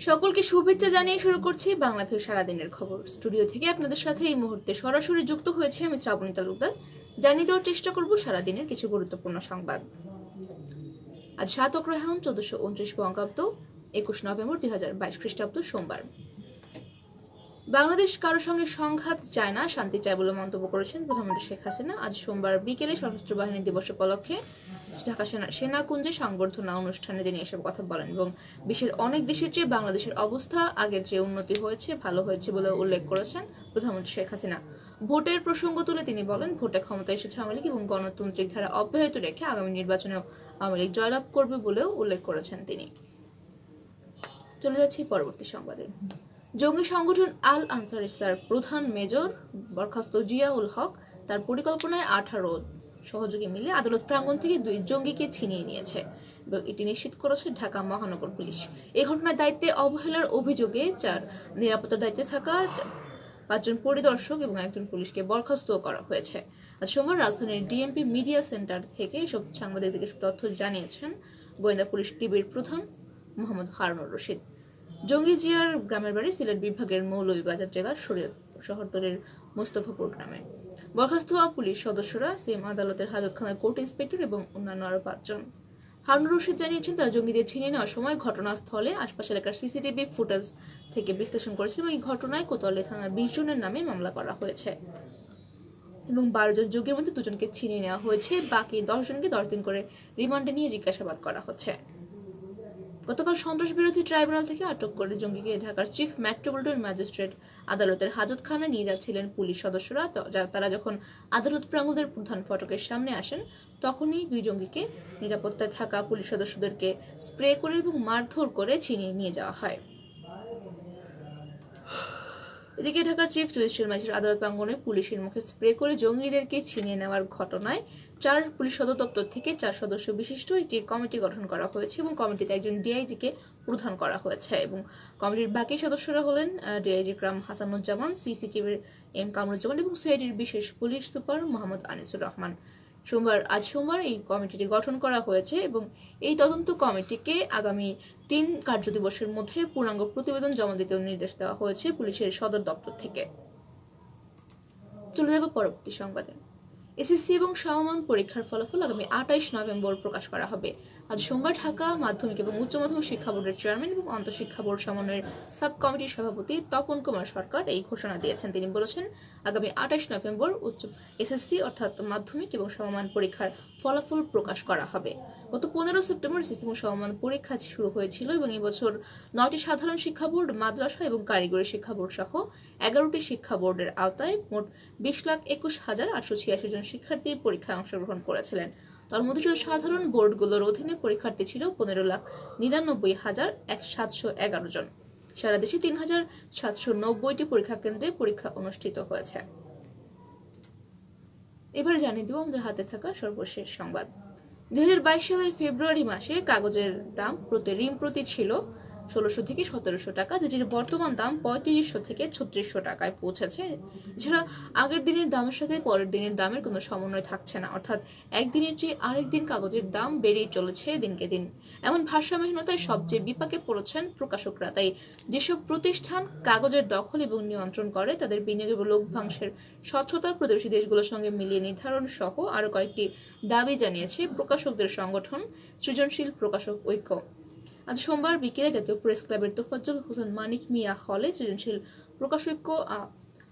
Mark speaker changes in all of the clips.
Speaker 1: সকলকে শুভেচ্ছা জানিয়ে শুরু করছি বাংলাভিউ সারাদিনের খবর। স্টুডিও থেকে আপনাদের সাথে এই মুহূর্তে সরাসরি যুক্ত হয়েছে আমি শ্রাবণী তালুকদার। জানিয়ে দেওয়ার চেষ্টা করব সারাদিনের কিছু গুরুত্বপূর্ণ সংবাদ। আজ 7 অগ্রহায়ণ 1429 বঙ্গাব্দ, 21 নভেম্বর 2022 খ্রিস্টাব্দ, সোমবার। বাংলাদেশ কারোর সঙ্গে সংঘাত চায় না, শান্তি চায় বলে মন্তব্য করেছেন প্রধানমন্ত্রী শেখ হাসিনা। আজ সোমবার বিকেলে সশস্ত্র বাহিনী দিবস উপলক্ষে ঢাকা সেনাকুঞ্জে সংবর্ধনা অনুষ্ঠানে তিনি এসব কথা বলেন এবং বিশ্বের অনেক দেশের চেয়ে বাংলাদেশের অবস্থা আগের চেয়ে উন্নতি হয়েছে, ভালো হয়েছে বলে উল্লেখ করেছেন প্রধানমন্ত্রী শেখ হাসিনা। ভোটের প্রসঙ্গ তুলে তিনি বলেন, ভোটে ক্ষমতায় এসেছে আওয়ামী লীগ এবং গণতান্ত্রিক ধারা অব্যাহত রেখে আগামী নির্বাচনেও আওয়ামী লীগ জয়লাভ করবে বলেও উল্লেখ করেছেন তিনি। চলে যাচ্ছি পরবর্তী সংবাদে। জঙ্গি সংগঠন আল আনসার ইসলার প্রধান মেজর বরখাস্ত জিয়াউল হক তার পরিকল্পনায় 18 সহযোগী মিলে আদালত প্রাঙ্গণ থেকে 2 জঙ্গিকে ছিনিয়ে নিয়েছে এবং এটি নিশ্চিত করেছে ঢাকা মহানগর পুলিশ। এই ঘটনার দায়িত্বে অবহেলার অভিযোগে 4 নিরাপত্তার দায়িত্বে থাকা 5 জন পরিদর্শক এবং 1 জন পুলিশকে বরখাস্ত করা হয়েছে। আজ সোমবার রাজধানীর ডিএমপি মিডিয়া সেন্টার থেকে এসব সাংবাদিকদের তথ্য জানিয়েছেন গোয়েন্দা পুলিশ টিভির প্রধান মোহাম্মদ হারুনুর রশিদ। জঙ্গি জিয়ার গ্রামের বাড়ি সিলেট বিভাগের মৌলভীবাজার জেলার শহরতলির মোস্তফাপুর গ্রামে। বরখাস্ত হওয়া পুলিশ সদস্যরা সেম আদালতের হাজতখানার কোর্ট ইন্সপেক্টর এবং অন্যান্য আরো 5 জন। হারুনুর রশিদ জানিয়েছেন, তারা জঙ্গিদের ছিনিয়ে নেওয়ার সময় ঘটনাস্থলে আশপাশ এলাকার সিসিটিভি ফুটেজ থেকে বিশ্লেষণ করেছিল এবং এই ঘটনায় কোতোয়ালি থানার 20 জনের নামে মামলা করা হয়েছে এবং 12 জন জঙ্গির মধ্যে 2 জনকে ছিনিয়ে নেওয়া হয়েছে। বাকি 10 জনকে 10 দিন করে রিমান্ডে নিয়ে জিজ্ঞাসাবাদ করা হচ্ছে। গতকাল সন্ত্রাস বিরোধী ট্রাইব্যুনাল থেকে আটক করে জঙ্গিকে ঢাকার চিফ মেট্রোপলিটন ম্যাজিস্ট্রেট আদালতের হাজতখানায় নিয়ে যাচ্ছিলেন পুলিশ সদস্যরা। তারা যখন আদালত প্রাঙ্গণের প্রধান ফটকের সামনে আসেন, তখনই 2 জঙ্গিকে নিরাপত্তায় থাকা পুলিশ সদস্যদেরকে স্প্রে করে এবং মারধর করে ছিনিয়ে নিয়ে যাওয়া হয়। এদিকে ঢাকার চিফ জুডিশিয়াল ম্যাজিস্ট্রেট আদালত প্রাঙ্গণে পুলিশের মুখে স্প্রে করে জঙ্গিদেরকে ছিনিয়ে নেওয়ার ঘটনায় 4 পুলিশ সদর দপ্তর থেকে 4 সদস্য বিশিষ্ট একটি কমিটি গঠন করা হয়েছে এবং কমিটিতে একজন ডিআইজিকে প্রধান করা হয়েছে এবং কমিটির বাকি সদস্যরা হলেন ডিআইজি ক্রাম হাসানুজ্জামান, সিসিটিভির এম কামরুজ্জামান এবং সিআইডির বিশেষ পুলিশ সুপার মোহাম্মদ আনিসুর রহমান। আজ সোমবার এই কমিটিটি গঠন করা হয়েছে এবং এই তদন্ত কমিটিকে আগামী 3 কার্যদিবসের মধ্যে পূর্ণাঙ্গ প্রতিবেদন জমা দিতে নির্দেশ দেওয়া হয়েছে পুলিশের সদর দপ্তর থেকে। চলে যাব পরবর্তী সংবাদে। এসএসসি এবং সমমান পরীক্ষার ফলাফল আগামী 28 নভেম্বর প্রকাশ করা হবে। আজ সোমবার ঢাকা মাধ্যমিক এবং উচ্চ মাধ্যমিক শিক্ষা বোর্ডের চেয়ারম্যান এবং আন্তঃশিক্ষা বোর্ড সমন্বয়ের সাব কমিটির সভাপতি তপন কুমার সরকার এই ঘোষণা দিয়েছেন। তিনি বলেছেন, আগামী 28 নভেম্বর এসএসসি অর্থাৎ মাধ্যমিক এবং সমমান পরীক্ষার ফলাফল প্রকাশ করা হবে। গত 15 সেপ্টেম্বর এসএসসি এবং সমমান পরীক্ষা শুরু হয়েছিল এবং এই বছর 9টি সাধারণ শিক্ষা বোর্ড, মাদ্রাসা এবং কারিগরি শিক্ষা বোর্ড সহ 11টি শিক্ষা বোর্ডের আওতায় মোট 20,21,886 জন শিক্ষার্থী পরীক্ষায় অংশগ্রহণ করেছিলেন। তার মধ্যে শুধু সাধারণ বোর্ডগুলোর অধীনে পরীক্ষার্থী ছিল 15,99,711 জন। সারা দেশে 3,790টি পরীক্ষা কেন্দ্রে পরীক্ষা অনুষ্ঠিত হয়েছে। এবার জানিয়ে দেব আমাদের হাতে থাকা সর্বশেষ সংবাদ। 2022 সালের ফেব্রুয়ারি মাসে কাগজের দাম রিম প্রতি ছিল 1600 থেকে 1700 টাকা, যেটির বর্তমান দাম 3500 থেকে 3600 টাকায় পৌঁছেছে। এছাড়া আগের দিনের দামের সাথে পরের দিনের দামের কোনো সমন্বয় থাকছে না, অর্থাৎ একদিনের চেয়ে আরেক দিন কাগজের দাম বেড়েই চলেছে দিনকে দিন। এমন ভারসাম্যহীনতায় সবচেয়ে বিপাকে পড়েছেন প্রকাশকরা। তাই যেসব প্রতিষ্ঠান কাগজের দখল এবং নিয়ন্ত্রণ করে তাদের বিনিয়োগ এবং লভ্যাংশের স্বচ্ছতা প্রতিবেশী দেশগুলোর সঙ্গে মিলিয়ে নির্ধারণ সহ আরো কয়েকটি দাবি জানিয়েছে প্রকাশকদের সংগঠন সৃজনশীল প্রকাশক ঐক্য। আজ সোমবার বিকেলে জাতীয় প্রেস ক্লাবের তোফাজ্জল হোসেন মানিক মিয়া হলে সৃজনশীল প্রকাশৈক্য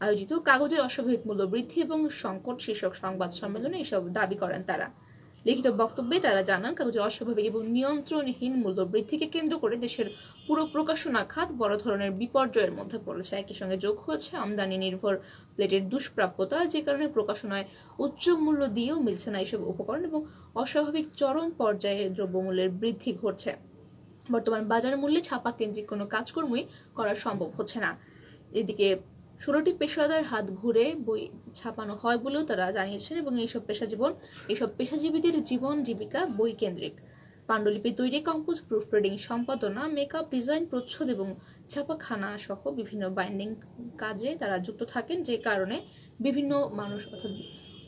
Speaker 1: আয়োজিত কাগজের অস্বাভাবিক মূল্য বৃদ্ধি এবং সংকট শীর্ষক সংবাদ সম্মেলনে এসব দাবি করেন তারা। লিখিত বক্তব্যে তারা জানান, কাগজের অস্বাভাবিক এবং নিয়ন্ত্রণহীন মূল্য বৃদ্ধিকে কেন্দ্র করে দেশের পুরো প্রকাশনা খাত বড় ধরনের বিপর্যয়ের মধ্যে পড়েছে। একই সঙ্গে যোগ হয়েছে আমদানি নির্ভর প্লেটের দুষ্প্রাপ্যতা, যে কারণে প্রকাশনায় উচ্চ মূল্য দিয়েও মিলছে না এইসব উপকরণ এবং অস্বাভাবিক চরম পর্যায়ে দ্রব্যমূল্যের বৃদ্ধি ঘটছে। বর্তমান বাজার মূল্যে ছাপা কেন্দ্রিক কোনো কাজকর্মই করা সম্ভব হচ্ছে না। এদিকে 16টি পেশাদার হাত ঘুরে বই ছাপানো হয় বলেও তারা জানিয়েছেন এবং এইসব পেশাজীবীদের জীবন জীবিকা বই কেন্দ্রিক। পাণ্ডুলিপি তৈরি, কম্পোজ, প্রুফ রিডিং, সম্পাদনা, মেকআপ, ডিজাইন, প্রচ্ছদ এবং ছাপাখানা সহ বিভিন্ন বাইন্ডিং কাজে তারা যুক্ত থাকেন, যে কারণে বিভিন্ন মানুষ অর্থাৎ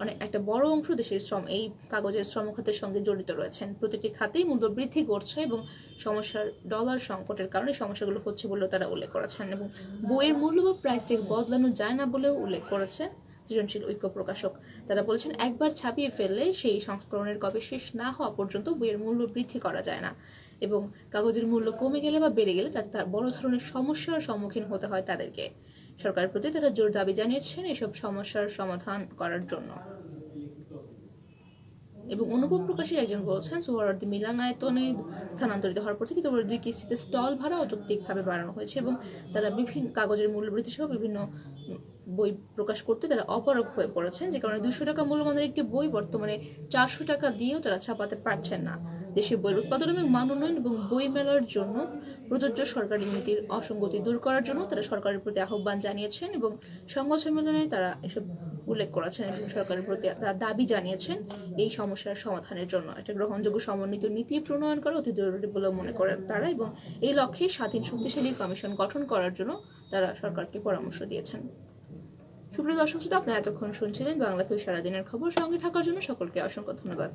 Speaker 1: অনেক একটা বড় অংশ দেশের শ্রম এই কাগজের শ্রম খাতের সঙ্গে জড়িত রয়েছেন। প্রতিটি খাতেই মূল্য বৃদ্ধি ঘটছে এবং সমস্যার ডলার সংকটের কারণে সমস্যাগুলো হচ্ছে বলেও তারা উল্লেখ করেছেন এবং বইয়ের মূল্য বা প্রাইস ট্যাগ বদলানো যায় না বলেও উল্লেখ করেছে সৃজনশীল ঐক্য প্রকাশক। তারা বলেছেন একবার ছাপিয়ে ফেললে সেই সংস্করণের কপি শেষ না হওয়া পর্যন্ত বইয়ের মূল্য বৃদ্ধি করা যায় না এবং কাগজের মূল্য কমে গেলে বা বেড়ে গেলে তার বড় ধরনের সমস্যার সম্মুখীন হতে হয় তাদেরকে। সরকারের প্রতি তারা জোর দাবি জানিয়েছেন এসব সমস্যার সমাধান করার জন্য। এবং অনুপম প্রকাশের একজন বলছেন সোহরাওয়ার্দী মিলনায়তনে স্থানান্তরিত হওয়ার পর থেকে তোমার 2 কিস্তিতে স্টল ভাড়া অযৌক্তিকভাবে বাড়ানো হয়েছে এবং তারা বিভিন্ন কাগজের মূল্যবৃদ্ধি সহ বিভিন্ন বই প্রকাশ করতে তারা অপারগ হয়ে পড়েছেন, যে কারণে 200 টাকা মূল্যমানের একটি বই বর্তমানে 400 টাকা দিয়েও তারা ছাপাতে পারছেন না। দেশের বইয়ের উৎপাদন এবং মান উন্নয়ন এবং বই মেলার জন্য প্রযোজ্য সরকারি নীতির অসঙ্গতি দূর করার জন্য তারা সরকারের প্রতি আহ্বান জানিয়েছেন এবং সংবাদ সম্মেলনে তারা এসব উল্লেখ করেছেন এবং সরকারের প্রতি তারা দাবি জানিয়েছেন এই সমস্যার সমাধানের জন্য একটা গ্রহণযোগ্য সমন্বিত নীতি প্রণয়ন করা অতি জরুরি বলে মনে করেন তারা এবং এই লক্ষ্যে স্বাধীন শক্তিশালী কমিশন গঠন করার জন্য তারা সরকারকে পরামর্শ দিয়েছেন। সুপ্রিয় দর্শক শ্রোতা, আপনারা এতক্ষণ শুনছিলেন বাংলাভিউ সারাদিনের খবর। সঙ্গে থাকার জন্য সকলকে অসংখ্য ধন্যবাদ।